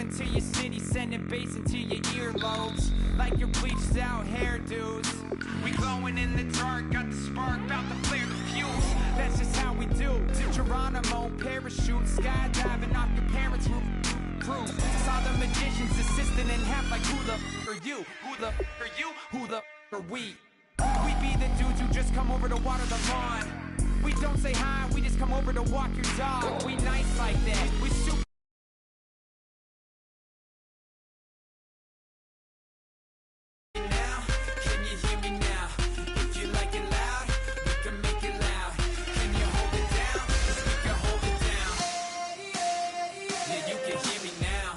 into your city, sending bass into your earlobes, like your bleached out hairdos. We glowing in the dark, got the spark, about to flare the fuse. That's just how we do. To Geronimo, parachute, skydiving off your parents' roof. Saw the magician's assistant in half, like who the are you? Who the are you? Who the are we? We be the dudes who just come over to water the lawn. We don't say hi, we just come over to walk your dog. We nice like that. We super. Now, can you hear me now? If you like it loud, we can make it loud. Can you hold it down? 'Cause we can hold it down. Yeah, you can hear me now.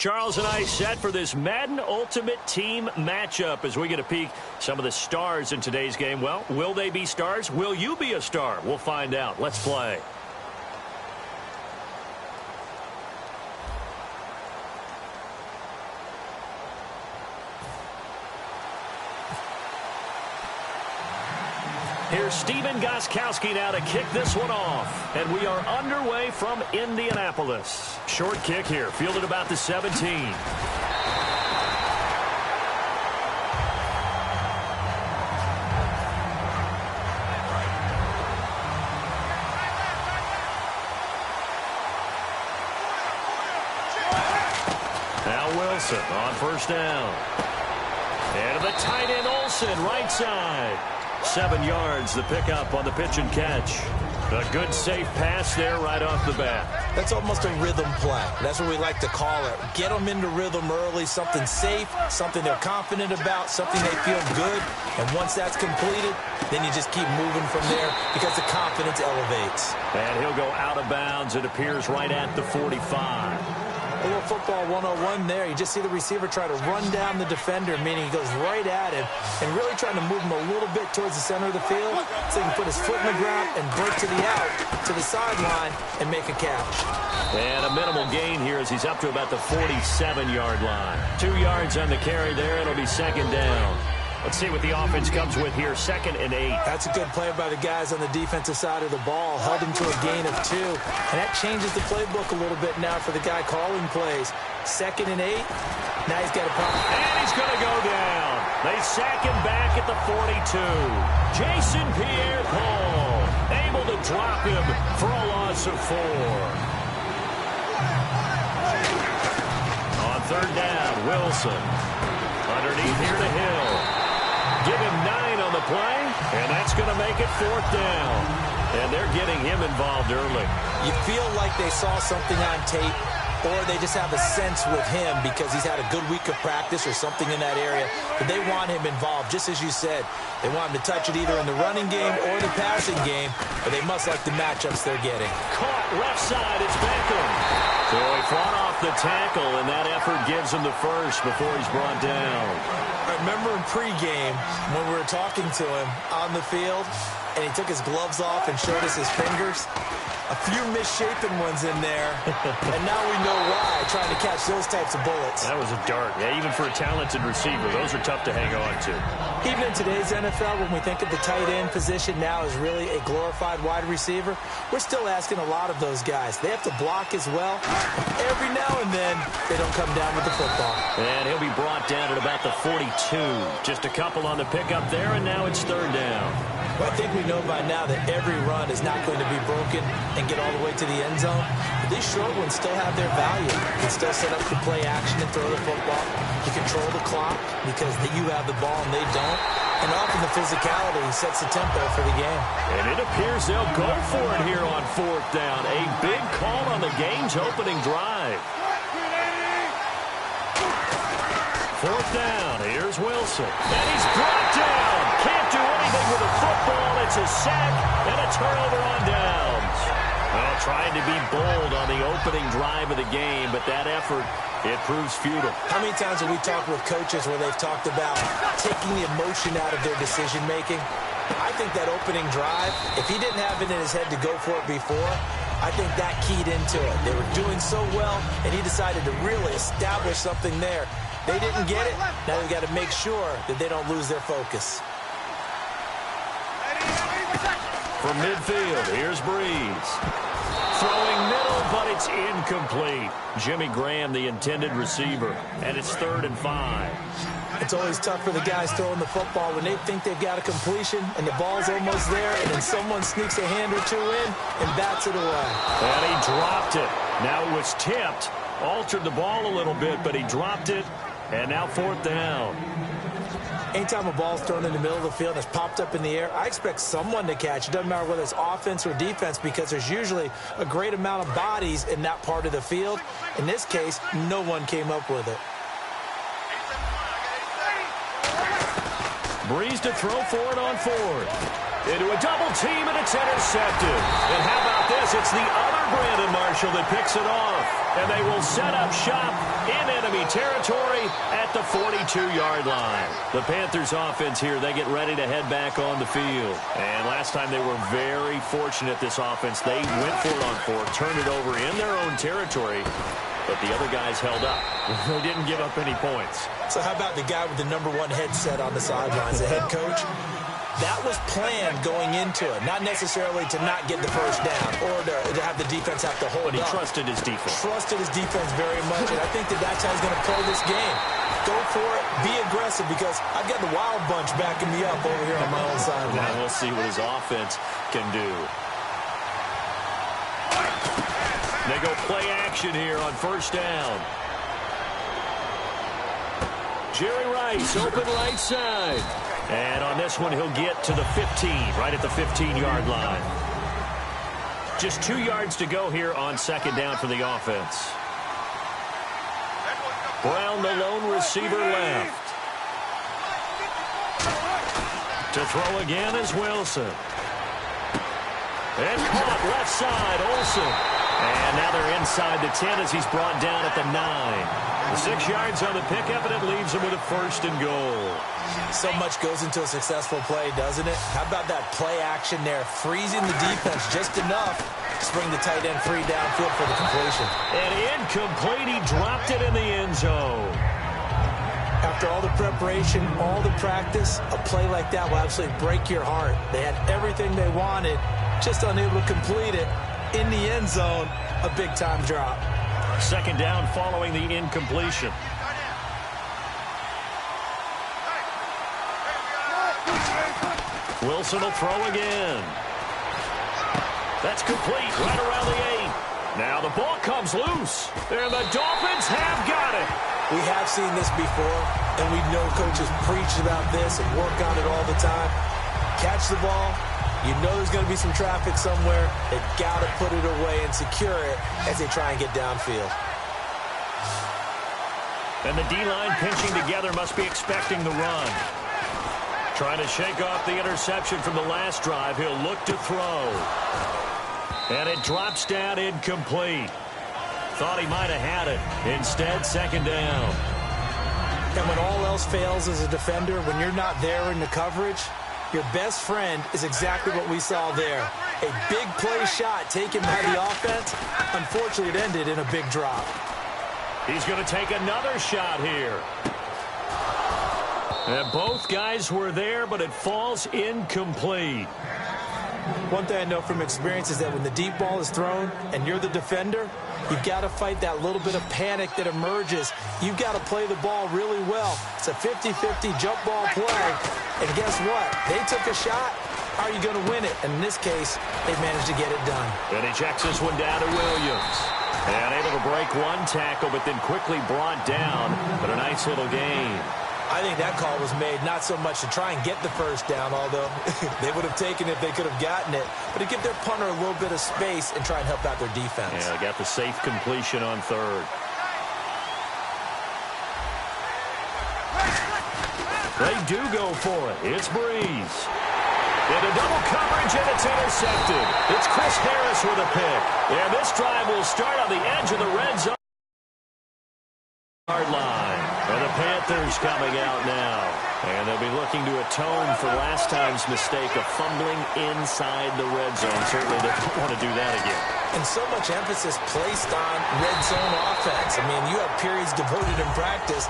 Charles and I set for this Madden Ultimate Team matchup as we get a peek some of the stars in today's game. Well, will they be stars? Will you be a star? We'll find out. Let's play. Here's Steven Gostkowski now to kick this one off. And we are underway from Indianapolis. Short kick here, fielded about the 17. Now Wilson on first down. And to the tight end Olsen, right side. 7 yards, the pickup on the pitch and catch. A good, safe pass there right off the bat. That's almost a rhythm play. That's what we like to call it. Get them into rhythm early, something safe, something they're confident about, something they feel good. And once that's completed, then you just keep moving from there because the confidence elevates. And he'll go out of bounds. It appears right at the 45. A little football 101 there. You just see the receiver try to run down the defender, meaning he goes right at him and really trying to move him a little bit towards the center of the field so he can put his foot in the ground and break to the out, to the sideline, and make a catch. And a minimal gain here as he's up to about the 47-yard line. 2 yards on the carry there. It'll be second down. Let's see what the offense comes with here. 2nd and 8. That's a good play by the guys on the defensive side of the ball. Held him to a gain of 2. And that changes the playbook a little bit now for the guy calling plays. 2nd and 8. Now he's got a problem. And he's going to go down. They sack him back at the 42. Jason Pierre-Paul able to drop him for a loss of 4. On 3rd down, Wilson. Underneath here to Hill. Give him 9 on the play, and that's going to make it 4th down. And they're getting him involved early. You feel like they saw something on tape, or they just have a sense with him because he's had a good week of practice or something in that area. But they want him involved, just as you said. They want him to touch it either in the running game or the passing game, but they must like the matchups they're getting. Caught left side, it's Beckham. So he fought off the tackle, and that effort gives him the first before he's brought down. I remember in pregame when we were talking to him on the field, and he took his gloves off and showed us his fingers. A few misshapen ones in there, and now we know why, trying to catch those types of bullets. That was a dart. Yeah, even for a talented receiver, those are tough to hang on to. Even in today's NFL, when we think of the tight end position now as really a glorified wide receiver, we're still asking a lot of those guys. They have to block as well. Every now and then, they don't come down with the football. And he'll be brought down at about the 42. Just a couple on the pickup there, and now it's 3rd down. Well, I think we know by now that every run is not going to be broken and get all the way to the end zone. But these short ones still have their value. You can still set up the play action and throw the football. You control the clock because you have the ball and they don't. And often the physicality sets the tempo for the game. And it appears they'll go for it here on 4th down. A big call on the game's opening drive. 4th down. Here's Wilson. And he's brought down. Can't do anything with the football. It's a sack and a turnover on downs. Well, trying to be bold on the opening drive of the game, but that effort, it proves futile. How many times have we talked with coaches where they've talked about taking the emotion out of their decision-making? I think that opening drive, if he didn't have it in his head to go for it before, I think that keyed into it. They were doing so well, and he decided to really establish something there. They didn't get it. Now they've got to make sure that they don't lose their focus. From midfield, here's Breeze. Throwing middle, but it's incomplete. Jimmy Graham, the intended receiver, and it's 3rd and 5. It's always tough for the guys throwing the football when they think they've got a completion and the ball's almost there, and then someone sneaks a hand or two in and bats it away. And he dropped it. Now it was tipped, altered the ball a little bit, but he dropped it, and now 4th down. Anytime a ball's thrown in the middle of the field and it's popped up in the air, I expect someone to catch. It doesn't matter whether it's offense or defense because there's usually a great amount of bodies in that part of the field. In this case, no one came up with it. Breeze to throw for it on fourth. Into a double team, and it's intercepted. And how about this? It's the other Brandon Marshall that picks it off. And they will set up shop in enemy territory at the 42-yard line. The Panthers offense here, they get ready to head back on the field. And last time they were very fortunate, this offense. They went for it on fourth, turned it over in their own territory, but the other guys held up. They didn't give up any points. So how about the guy with the #1 headset on the sidelines, the head coach? That was planned going into it, not necessarily to not get the first down or to have the defense have to hold up. But he trusted his defense. Trusted his defense very much, and I think that's how he's going to play this game. Go for it, be aggressive, because I've got the Wild Bunch backing me up over here on my own sideline. Now we'll see what his offense can do. They go play action here on first down. Jerry Rice, open right side. And on this one, he'll get to the 15, right at the 15-yard line. Just 2 yards to go here on second down for the offense. Brown, the lone receiver, left. To throw again is Wilson. And caught left side, Olsen. And now they're inside the 10 as he's brought down at the 9. The 6 yards on the pickup, and it leaves him with a first and goal. So much goes into a successful play, doesn't it? How about that play action there, freezing the defense just enough to bring the tight end free downfield for the completion. And incomplete, he dropped it in the end zone. After all the preparation, all the practice, a play like that will absolutely break your heart. They had everything they wanted, just unable to complete it. In the end zone, a big-time drop. Second down following the incompletion. Wilson will throw again. That's complete right around the 8. Now the ball comes loose, and the Dolphins have got it. We have seen this before, and we know coaches preach about this and work on it all the time. Catch the ball. You know there's going to be some traffic somewhere. They've got to put it away and secure it as they try and get downfield. And the D-line pinching together must be expecting the run. Trying to shake off the interception from the last drive. He'll look to throw. And it drops down incomplete. Thought he might have had it. Instead, second down. And when all else fails as a defender, when you're not there in the coverage, your best friend is exactly what we saw there. A big play shot taken by the offense. Unfortunately, it ended in a big drop. He's going to take another shot here. And both guys were there, but it falls incomplete. One thing I know from experience is that when the deep ball is thrown and you're the defender, you've got to fight that little bit of panic that emerges. You've got to play the ball really well. It's a 50-50 jump ball play. And guess what? They took a shot. How are you going to win it? And in this case, they managed to get it done. And he checks this one down to Williams. And able to break one tackle, but then quickly brought down. But a nice little gain. I think that call was made not so much to try and get the first down, although they would have taken it if they could have gotten it, but to give their punter a little bit of space and try and help out their defense. Yeah, got the safe completion on third. They do go for it. It's Breeze. Into double coverage, and it's intercepted. It's Chris Harris with a pick. And this drive will start on the edge of the red zone. Line. And the Panthers coming out now. And they'll be looking to atone for last time's mistake of fumbling inside the red zone. Certainly they don't want to do that again. And so much emphasis placed on red zone offense. I mean, you have periods devoted in practice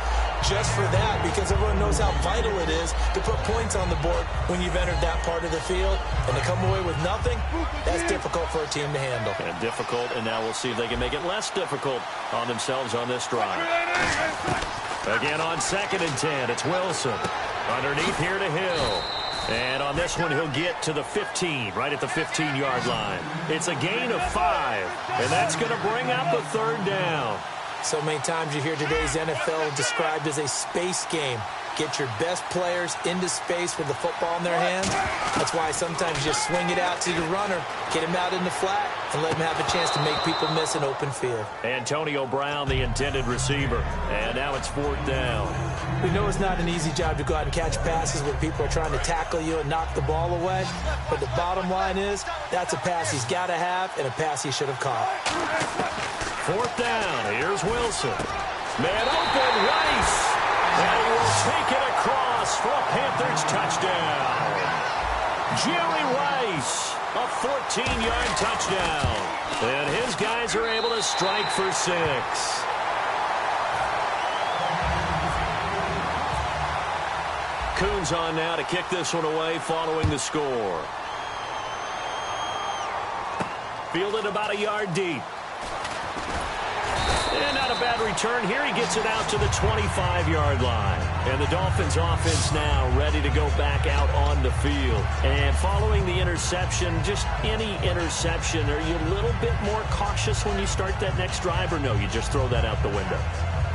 just for that, because everyone knows how vital it is to put points on the board when you've entered that part of the field. And to come away with nothing, that's difficult for a team to handle. And difficult, and now we'll see if they can make it less difficult on themselves on this drive. Again on 2nd and 10, it's Wilson. Underneath here to Hill. And on this one, he'll get to the 15, right at the 15-yard line. It's a gain of 5, and that's going to bring up a third down. So many times you hear today's NFL described as a space game. Get your best players into space with the football in their hands. That's why sometimes you just swing it out to your runner, get him out in the flat, and let him have a chance to make people miss an open field. Antonio Brown, the intended receiver. And now it's 4th down. We know it's not an easy job to go out and catch passes when people are trying to tackle you and knock the ball away. But the bottom line is, that's a pass he's got to have and a pass he should have caught. 4th down. Here's Wilson. Man open, Rice. And he will take it across for a Panthers touchdown. Jerry Rice, a 14-yard touchdown. And his guys are able to strike for 6. Coons on now to kick this one away following the score. Fielded about a yard deep. And not a bad return here. He gets it out to the 25-yard line. And the Dolphins offense now ready to go back out on the field. And following the interception, just any interception, are you a little bit more cautious when you start that next drive, or no, you just throw that out the window?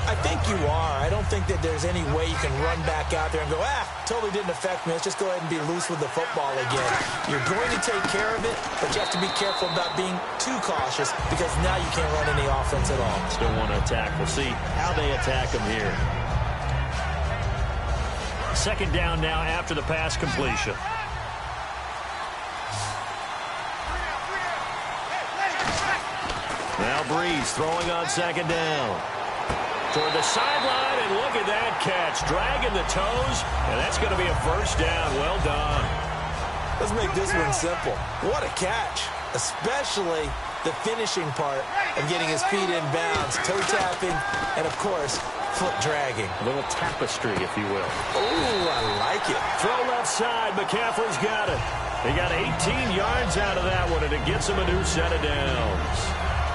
I think you are. I don't think that there's any way you can run back out there and go, totally didn't affect me. Let's just go ahead and be loose with the football again. You're going to take care of it, but you have to be careful about being too cautious because now you can't run any offense at all. Still want to attack. We'll see how they attack him here. 2nd down now after the pass completion. Now Breeze throwing on 2nd down. Toward the sideline, and look at that catch. Dragging the toes, and that's going to be a 1st down. Well done. Let's make this one simple. What a catch, especially the finishing part of getting his feet in bounds, toe tapping, and, of course, foot dragging. A little tapestry, if you will. Oh, I like it. Throw left side. McCaffrey's got it. He got 18 yards out of that one, and it gets him a new set of downs.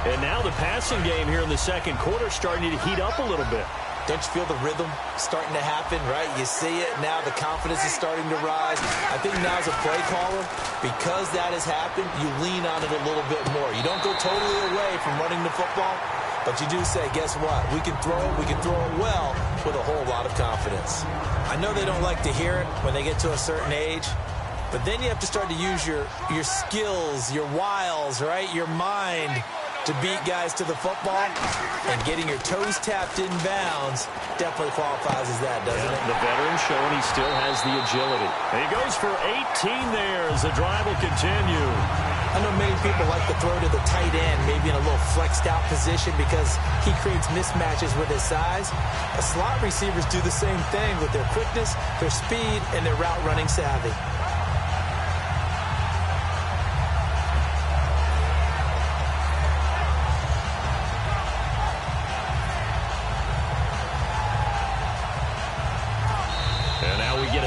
And now the passing game here in the 2nd quarter starting to heat up a little bit. Don't you feel the rhythm starting to happen, right? You see it now. The confidence is starting to rise. I think now as a play caller, because that has happened, you lean on it a little bit more. You don't go totally away from running the football, but you do say, guess what? We can throw it. We can throw it well with a whole lot of confidence. I know they don't like to hear it when they get to a certain age, but then you have to start to use your skills, your wiles, right? Your mind to beat guys to the football, and getting your toes tapped in bounds definitely qualifies as that, doesn't it? The veteran showing he still has the agility. And he goes for 18 there as the drive will continue. I know many people like to throw to the tight end, maybe in a little flexed out position because he creates mismatches with his size. Slot receivers do the same thing with their quickness, their speed, and their route running savvy.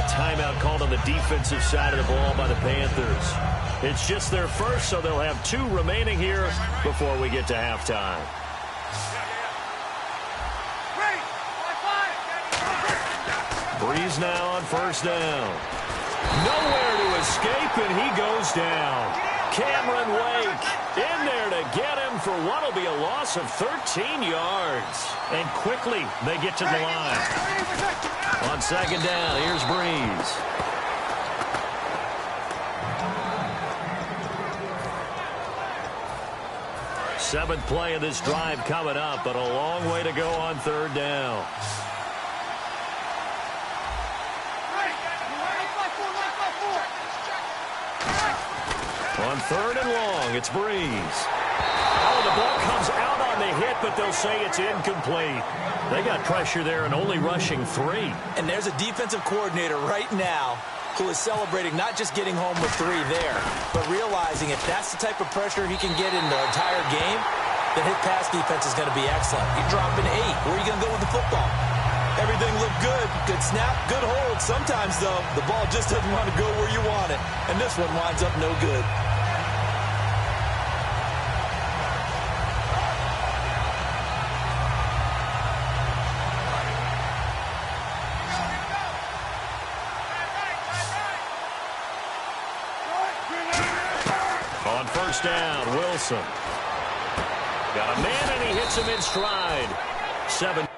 Timeout called on the defensive side of the ball by the Panthers. It's just their first, so they'll have 2 remaining here before we get to halftime. Breeze now on 1st down. Nowhere to escape, and he goes down. Cameron Wake in there to get him for what will be a loss of 13 yards. And quickly they get to the line. On 2nd down, here's Breeze. Seventh play of this drive coming up, but a long way to go on 3rd down. On 3rd and long, it's Breeze. Oh, the ball comes out on the hit, but they'll say it's incomplete. They got pressure there and only rushing 3. And there's a defensive coordinator right now who is celebrating not just getting home with 3 there, but realizing if that's the type of pressure he can get in the entire game, then his pass defense is going to be excellent. You're dropping 8. Where are you going to go with the football? Everything looked good. Good snap, good hold. Sometimes, though, the ball just doesn't want to go where you want it. And this one winds up no good. On 1st down, Wilson. Got a man, and he hits him in stride. 7.